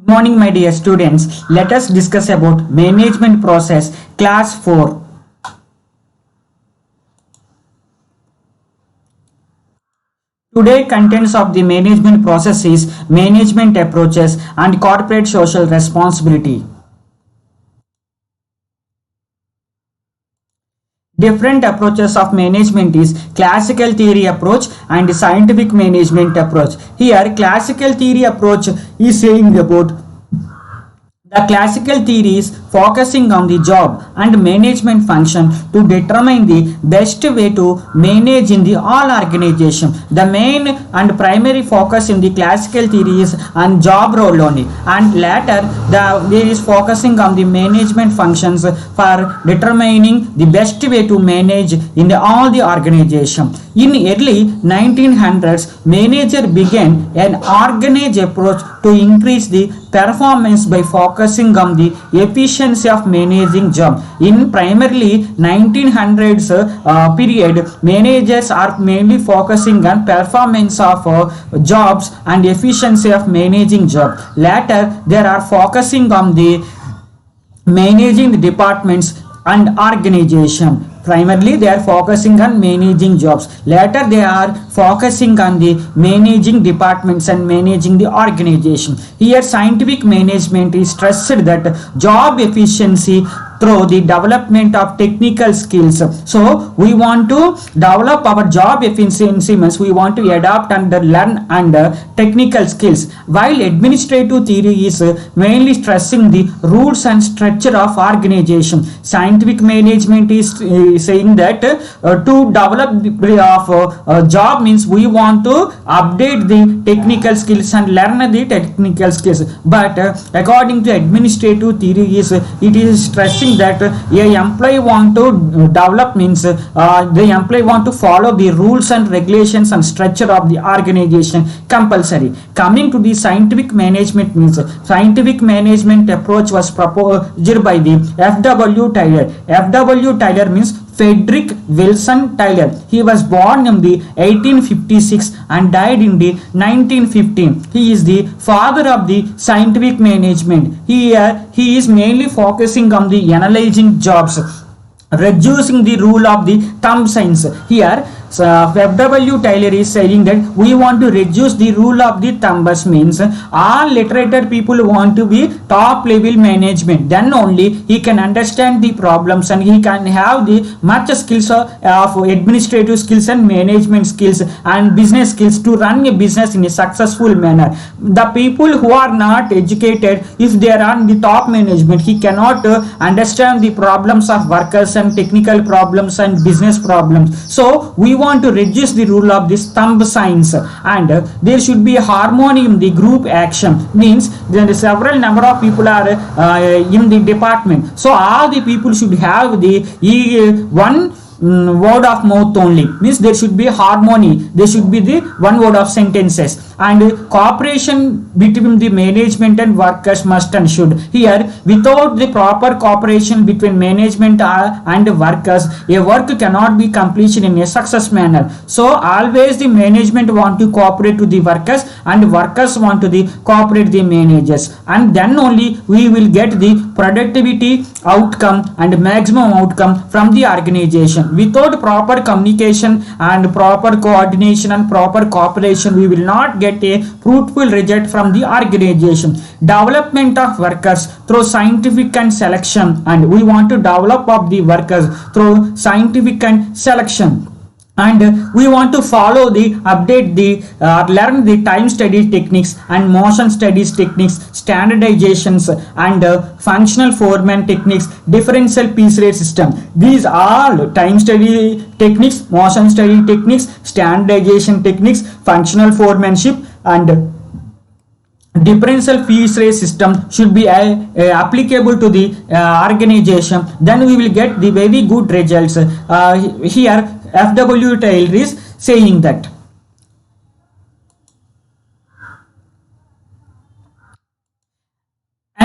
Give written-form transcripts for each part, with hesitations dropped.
Morning, my dear students. Let us discuss about management process, class 4. Today, contents of the management process is management approaches and corporate social responsibility. Different approaches of management is classical theory approach and scientific management approach. Here, classical theory approach is saying about the classical theory is focusing on the job and management function to determine the best way to manage in the all organization. The main and primary focus in the classical theory is on job role only, and later there is focusing on the management functions for determining the best way to manage in all the organization. In early 1900s, manager began an organized approach to increase the performance by focusing on the efficiency of managing job. In primarily 1900s period, managers are mainly focusing on performance of jobs and efficiency of managing job. Later, they are focusing on the managing the departments and organization. Primarily, they are focusing on managing jobs. Later, they are focusing on the managing departments and managing the organization. Here, scientific management is stressed that job efficiency through the development of technical skills. So we want to develop our job efficiency means we want to adapt and learn and technical skills, while administrative theory is mainly stressing the rules and structure of organization. Scientific management is saying that to develop the job means we want to update the technical skills and learn the technical skills, but according to administrative theory is it is stressing that a employee want to develop means the employee want to follow the rules and regulations and structure of the organization compulsory. Coming to the scientific management means scientific management approach was proposed by the F.W. Tyler. F.W. Tyler means Frederick Wilson Tyler. He was born in the 1856 and died in the 1915. He is the father of the scientific management. He is mainly focusing on the analyzing jobs, reducing the rule of the thumb science. Here, F.W. Tyler is saying that we want to reduce the rule of the thumbs means all literated people want to be top level management. Then only he can understand the problems and he can have the much skills of administrative skills and management skills and business skills to run a business in a successful manner. The people who are not educated, if they are on the top management, he cannot understand the problems of workers and technical problems and business problems. So we want to reduce the rule of this thumb science, and there should be harmony in the group action means there is several number of people are in the department, so all the people should have the one word of mouth only, means there should be harmony, there should be the one word of sentences, and cooperation between the management and workers must and should. Here, without the proper cooperation between management and workers, a work cannot be completed in a success manner. So always the management want to cooperate to the workers and workers want to cooperate the managers, and then only we will get the productivity outcome and maximum outcome from the organization. Without proper communication and proper coordination and proper cooperation, we will not get a fruitful result from the organization. Development of workers through scientific and selection, and we want to develop of the workers through scientific and selection. And we want to follow the update the learn the time study techniques and motion studies techniques, standardizations and functional foreman techniques, differential piece rate system. These are time study techniques, motion study techniques, standardization techniques, functional foremanship and differential piece rate system should be applicable to the organization. Then we will get the very good results. Here F.W. Tyler is saying that.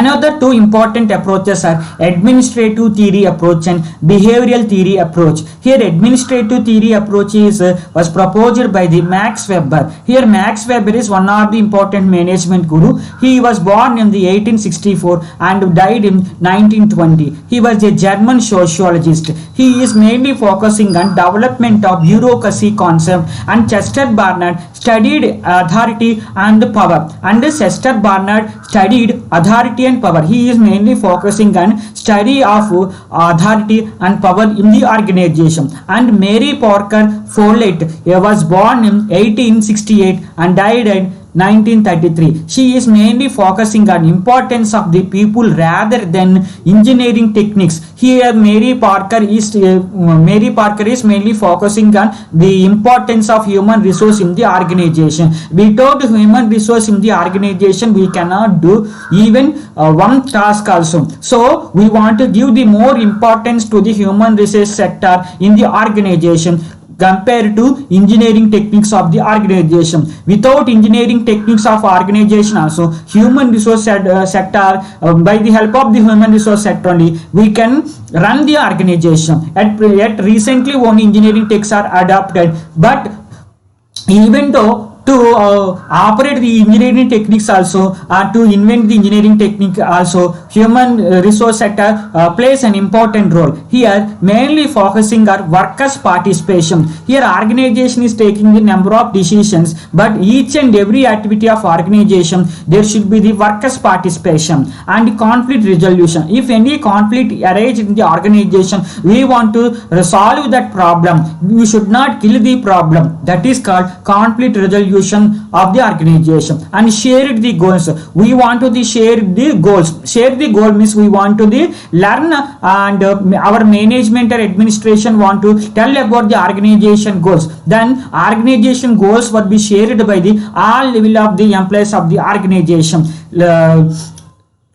Another two important approaches are administrative theory approach and behavioral theory approach. Here administrative theory approach was proposed by the Max Weber. Here Max Weber is one of the important management guru. He was born in the 1864 and died in 1920. He was a German sociologist. He is mainly focusing on development of bureaucracy concept, and Chester Barnard studied authority and power. And Chester Barnard studied authority and power. He is mainly focusing on study of authority and power in the organization. And Mary Parker Follett was born in 1868 and died in 1933. She is mainly focusing on importance of the people rather than engineering techniques. Here Mary Parker is mainly focusing on the importance of human resource in the organization. Without human resource in the organization, we cannot do even one task also. So we want to give the more importance to the human resource sector in the organization compared to engineering techniques of the organization. Without engineering techniques of organization also, human resource sector, by the help of the human resource sector only, we can run the organization. Yet recently only engineering techniques are adopted, but even though to operate the engineering techniques also, to invent the engineering technique also, human resource sector plays an important role. Here mainly focusing on workers participation. Here organization is taking the number of decisions, but each and every activity of organization there should be the workers participation and conflict resolution. If any conflict arises in the organization, we want to resolve that problem. We should not kill the problem. That is called conflict resolution of the organization. And share the goals. We want to share the goals. Share the goal means we want to learn, and our management or administration want to tell about the organization goals. Then organization goals would be shared by the all level of the employees of the organization.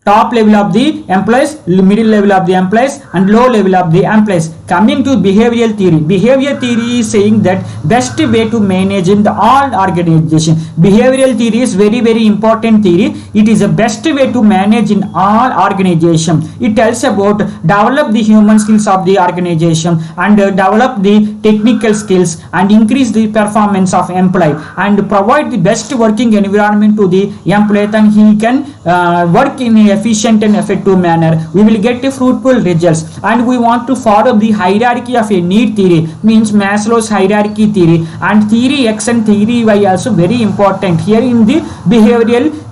Top level of the employees, middle level of the employees, and low level of the employees. Coming to behavioral theory. Behavior theory is saying that best way to manage in the all organization. Behavioral theory is very important theory. It is the best way to manage in all organization. It tells about develop the human skills of the organization, and develop the technical skills, and increase the performance of employee, and provide the best working environment to the employee, then he can work in a efficient and effective manner. We will get a fruitful results. And we want to follow the hierarchy of a need theory, means Maslow's hierarchy theory, and theory X and theory Y also very important here in the behavioral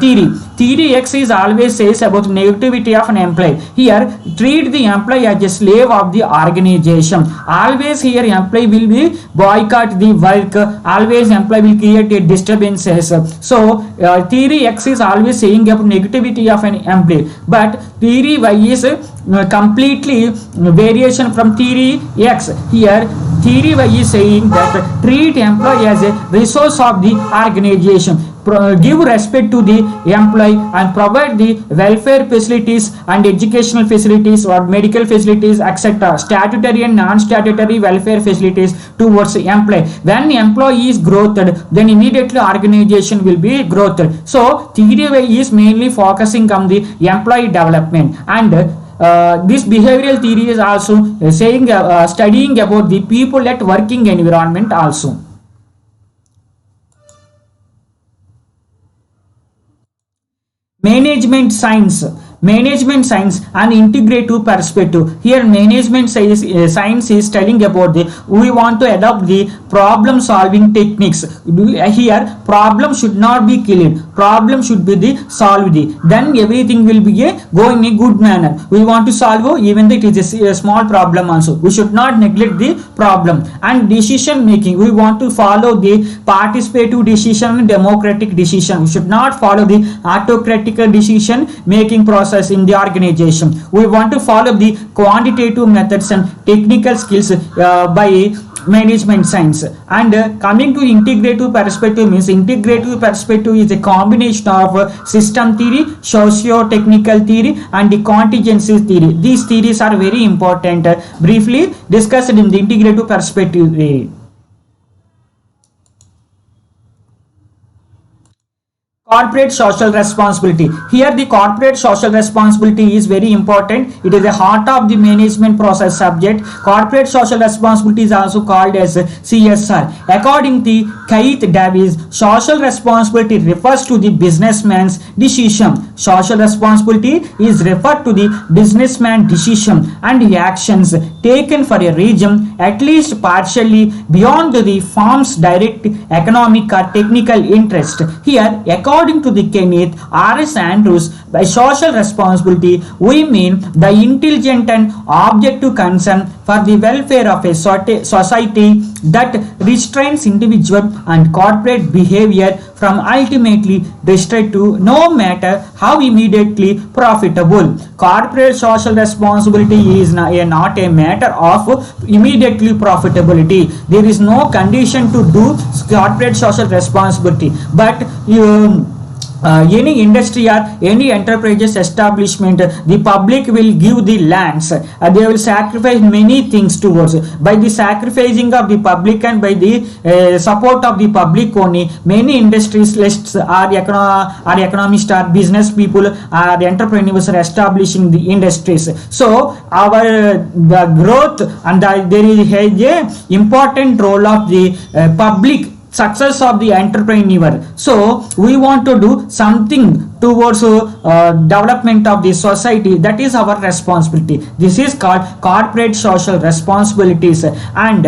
theory. Theory X is always says about negativity of an employee. Here treat the employee as a slave of the organization. Always here employee will be boycott the work. Always employee will create a disturbances. So theory X is always saying about negativity of an employee, but theory Y is completely variation from theory X. Here theory Y is saying that treat employee as a resource of the organization. Give respect to the employee and provide the welfare facilities and educational facilities or medical facilities, etc. Statutory and non-statutory welfare facilities towards the employee. When the employee is growth, then immediately organization will be growth. So theory Y is mainly focusing on the employee development, and this behavioral theory is also saying studying about the people at working environment also. Management science and integrative perspective. Here management science is telling about we want to adopt the problem solving techniques. Here problem should not be killed, problem should be solved, then everything will be go in a good manner. We want to solve even though it is a small problem also. We should not neglect the problem. And decision making, we want to follow the participative decision and democratic decision. We should not follow the autocratic decision making process in the organization. We want to follow the quantitative methods and technical skills by management science. And coming to integrative perspective means integrative perspective is a combination of system theory, socio-technical theory, and the contingency theory. These theories are very important, briefly discussed in the integrative perspective. Corporate social responsibility. Here the corporate social responsibility is very important. It is the heart of the management process subject. Corporate social responsibility is also called as CSR. According to Keith Davis, social responsibility refers to the businessman's decision. Social responsibility is referred to the businessman's decision and the actions taken for a region at least partially beyond the firm's direct economic or technical interest. Here, according to the Kenneth R.S. Andrews, by social responsibility, we mean the intelligent and objective concern for the welfare of a society that restrains individual and corporate behavior from ultimately destructive, no matter how immediately profitable. Corporate social responsibility is not a matter of immediately profitability. There is no condition to do corporate social responsibility, but any industry or any enterprises establishment, the public will give the lands. They will sacrifice many things towards. By the sacrificing of the public and by the support of the public only, many industries are economists or business people or entrepreneurs are establishing the industries. So our the growth and there is a important role of the public success of the entrepreneur. So we want to do something towards development of the society. That is our responsibility. This is called corporate social responsibilities, and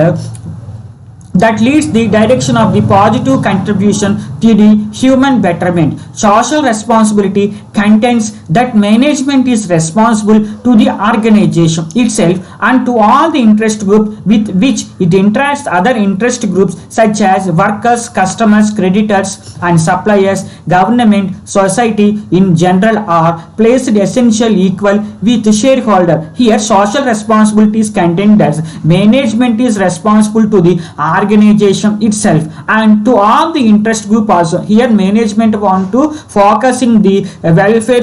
that leads the direction of the positive contribution to the human betterment. Social responsibility contains that management is responsible to the organization itself and to all the interest groups with which it interacts. Other interest groups such as workers, customers, creditors and suppliers, government, society in general are placed essential equal with shareholder. Here social responsibility is contained as management is responsible to the organization itself and to all the interest group also. Here management want to focusing the welfare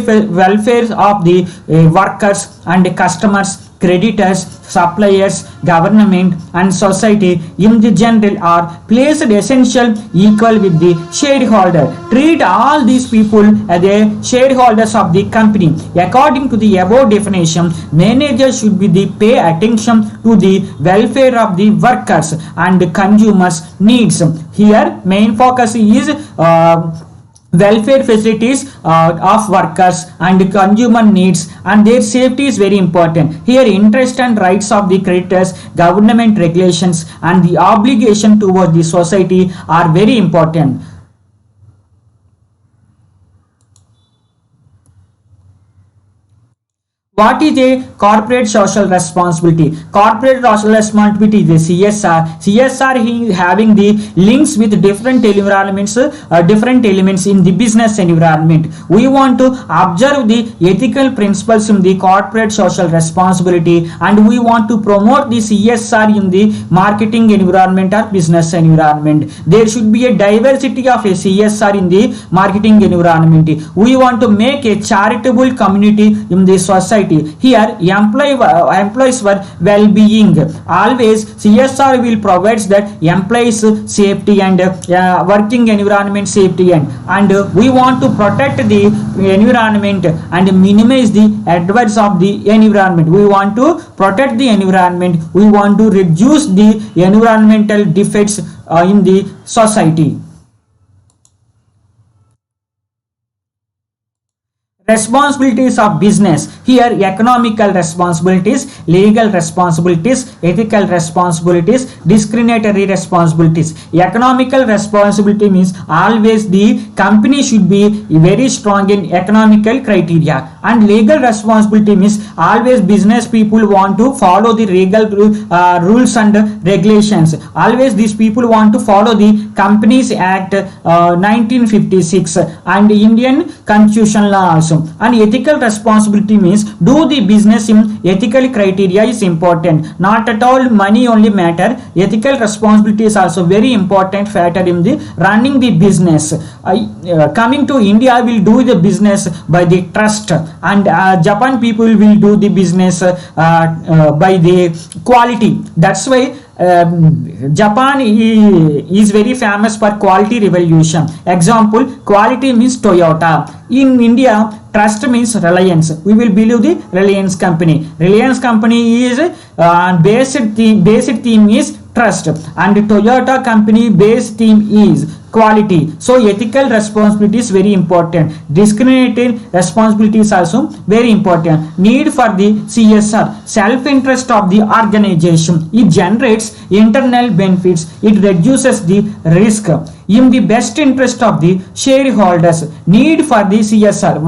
of the workers and customers, creditors, suppliers, government and society in the general are placed essential equal with the shareholder. Treat all these people as the shareholders of the company. According to the above definition, managers should be the pay attention to the welfare of the workers and consumers needs. Here main focus is welfare facilities of workers and consumer needs, and their safety is very important. Here interest and rights of the creditors, government regulations and the obligation towards the society are very important. What is a corporate social responsibility? Corporate social responsibility is a CSR. CSR is having the links with different environments, different elements in the business environment. We want to observe the ethical principles in the corporate social responsibility, and we want to promote the CSR in the marketing environment or business environment. There should be a diversity of a CSR in the marketing environment. We want to make a charitable community in the society. Here employees were well-being. Always CSR will provide that employees safety and working environment safety, and we want to protect the environment and minimize the adverse of the environment. We want to protect the environment. We want to reduce the environmental defects in the society. Responsibilities of business. Here economical responsibilities, legal responsibilities, ethical responsibilities, discriminatory responsibilities. Economical responsibility means always the company should be very strong in economical criteria, and legal responsibility means always business people want to follow the legal rules and regulations. Always these people want to follow the Companies Act 1956 and Indian Constitution law also. And ethical responsibility means do the business in ethical criteria is important. Not at all money only matter. Ethical responsibility is also very important factor in the running the business. Coming to India will do the business by the trust, and Japan people will do the business by the quality. That's why Japan is very famous for quality revolution. Example, quality means Toyota. In India, trust means Reliance. We will believe the Reliance company. Reliance company is basic theme is trust, and Toyota company base theme is quality. So ethical responsibility is very important. Discriminating responsibility is also very important. Need for the CSR, self interest of the organization. It generates internal benefits. It reduces the risk in the best interest of the shareholders. Need for the CSR.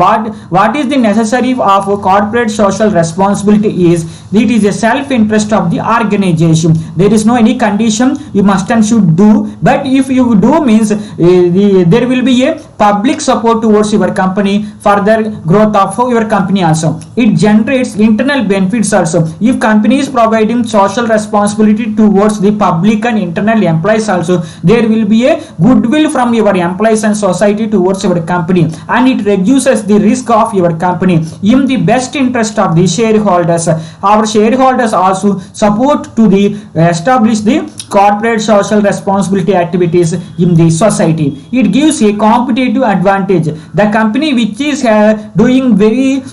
What is the necessary of corporate social responsibility is it is a self interest of the organization. There is no any condition you must and should do, but if you do means there will be a public support towards your company, further growth of your company also. It generates internal benefits also. If company is providing social responsibility towards the public and internal employees also, there will be a goodwill from your employees and society towards your company, and it reduces the risk of your company in the best interest of the shareholders. Our shareholders also support to the establish the corporate social responsibility activities in the society. It gives a competitive advantage. The company which is doing very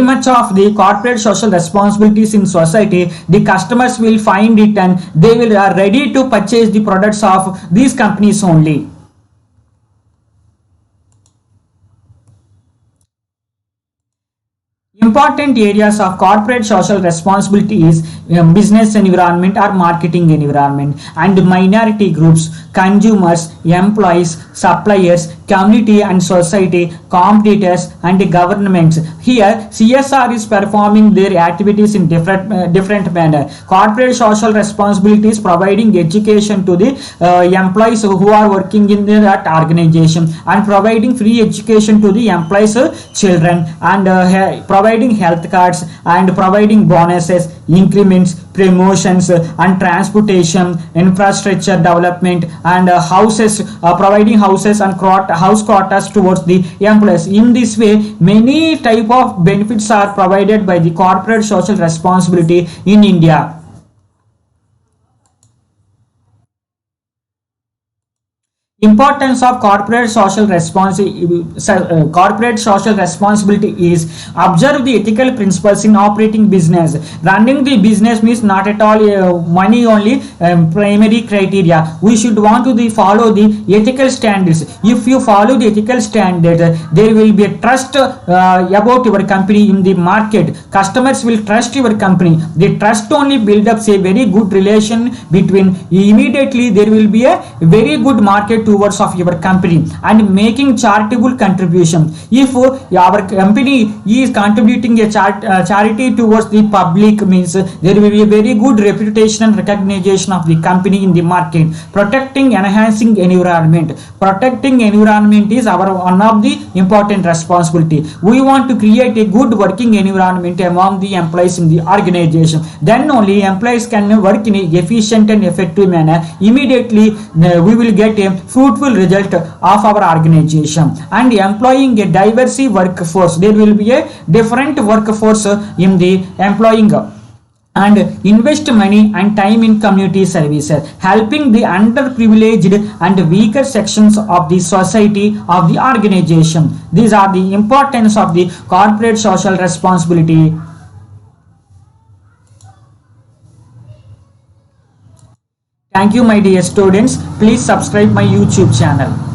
much of the corporate social responsibilities in society, the customers will find it and they will are ready to purchase the products of these companies only. Important areas of corporate social responsibility is business environment or marketing environment, and minority groups, consumers, employees, suppliers, community and society, competitors and governments. Here CSR is performing their activities in different manner. Corporate social responsibility is providing education to the employees who are working in that organization, and providing free education to the employees children, and providing health cards, and providing bonuses, increments, promotions, and transportation, infrastructure development, and houses, providing houses and house quarters towards the employees. In this way, many type of benefits are provided by the corporate social responsibility in India. Importance of corporate social responsibility is observe the ethical principles in operating business. Running the business means not at all money only primary criteria. We should want to follow the ethical standards. If you follow the ethical standards, there will be a trust about your company in the market. Customers will trust your company. The trust only build up a very good relation between. Immediately there will be a very good market towards of your company, and making charitable contribution. If our company is contributing a charity towards the public means there will be a very good reputation and recognition of the company in the market. Protecting, enhancing environment. Protecting environment is our one of the important responsibility. We want to create a good working environment among the employees in the organization. Then only employees can work in an efficient and effective manner. Immediately we will get a fruitful result of our organization. And employing a diverse workforce, there will be a different workforce in the employing, and invest money and time in community services, helping the underprivileged and weaker sections of the society of the organization. These are the importance of the corporate social responsibility. Thank you, my dear students. Please subscribe my YouTube channel.